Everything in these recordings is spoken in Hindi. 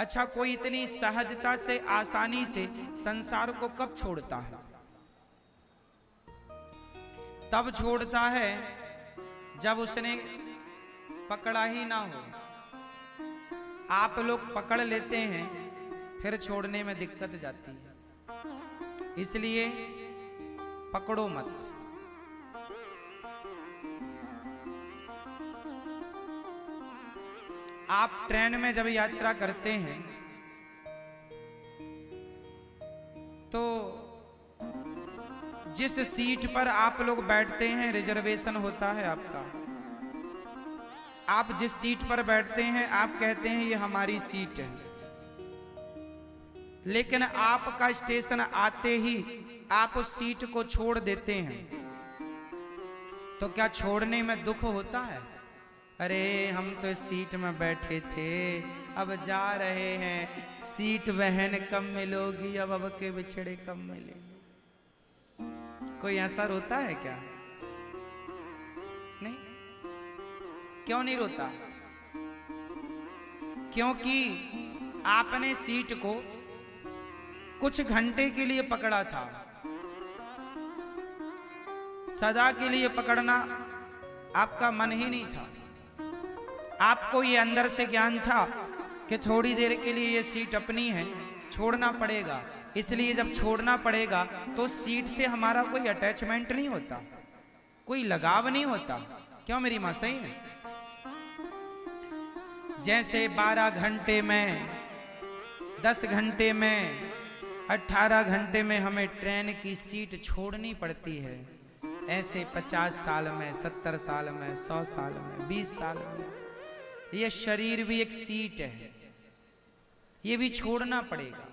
अच्छा, कोई इतनी सहजता से आसानी से संसार को कब छोड़ता है? तब छोड़ता है जब उसने पकड़ा ही ना हो। आप लोग पकड़ लेते हैं, फिर छोड़ने में दिक्कत जाती है, इसलिए पकड़ो मत। आप ट्रेन में जब यात्रा करते हैं तो जिस सीट पर आप लोग बैठते हैं रिजर्वेशन होता है आपका। आप जिस सीट पर बैठते हैं आप कहते हैं ये हमारी सीट है, लेकिन आपका स्टेशन आते ही आप उस सीट को छोड़ देते हैं, तो क्या छोड़ने में दुख होता है? अरे हम तो इस सीट में बैठे थे, अब जा रहे हैं, सीट बहन कब मिलोगी, अब के बिछड़े कब मिलेंगे। कोई ऐसा रोता है क्या? नहीं। क्यों नहीं रोता? क्योंकि आपने सीट को कुछ घंटे के लिए पकड़ा था, सदा के लिए पकड़ना आपका मन ही नहीं था। आपको ये अंदर से ज्ञान था कि थोड़ी देर के लिए ये सीट अपनी है, छोड़ना पड़ेगा। इसलिए जब छोड़ना पड़ेगा तो सीट से हमारा कोई अटैचमेंट नहीं होता, कोई लगाव नहीं होता। क्यों मेरी मां सही है? जैसे 12 घंटे में, 10 घंटे में, 18 घंटे में हमें ट्रेन की सीट छोड़नी पड़ती है, ऐसे 50 साल में, 70 साल में, 100 साल में, 20 साल में ये शरीर भी एक सीट है, ये भी छोड़ना पड़ेगा।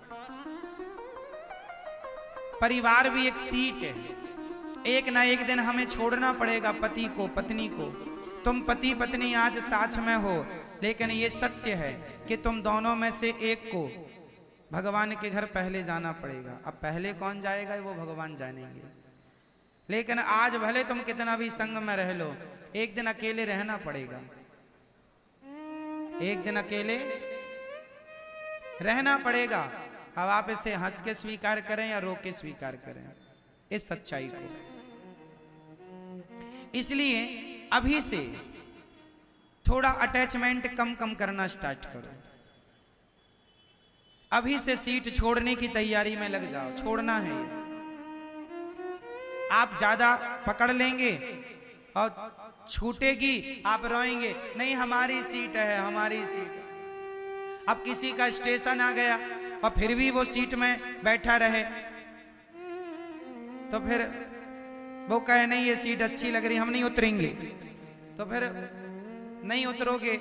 परिवार भी एक सीट है, एक ना एक दिन हमें छोड़ना पड़ेगा पति को, पत्नी को। तुम पति पत्नी आज साथ में हो, लेकिन ये सत्य है कि तुम दोनों में से एक को भगवान के घर पहले जाना पड़ेगा। अब पहले कौन जाएगा वो भगवान जानेंगे, लेकिन आज भले तुम कितना भी संग में रह लो, एक दिन अकेले रहना पड़ेगा। एक दिन अकेले रहना पड़ेगा। अब आप इसे हंस के स्वीकार करें या रो के स्वीकार करें इस सच्चाई को। इसलिए अभी से थोड़ा अटैचमेंट कम कम करना स्टार्ट करो। अभी से सीट छोड़ने की तैयारी में लग जाओ। छोड़ना है ये। आप ज्यादा पकड़ लेंगे और छूटेगी, आप रोएंगे, नहीं हमारी सीट है, हमारी सीट। अब किसी का स्टेशन आ गया और फिर भी वो सीट में बैठा रहे, तो फिर वो कहे नहीं ये सीट अच्छी लग रही, हम नहीं उतरेंगे। तो फिर नहीं उतरोगे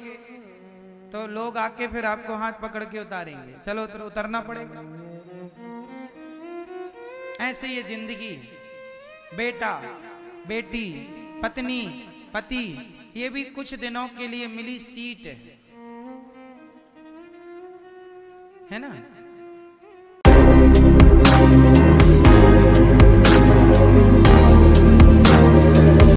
तो लोग आके फिर आपको हाथ पकड़ के उतारेंगे। चलो उतरना पड़ेगा। ऐसे ये जिंदगी है। बेटा, बेटी, पत्नी, पति, ये भी कुछ दिनों के लिए मिली सीट है ना।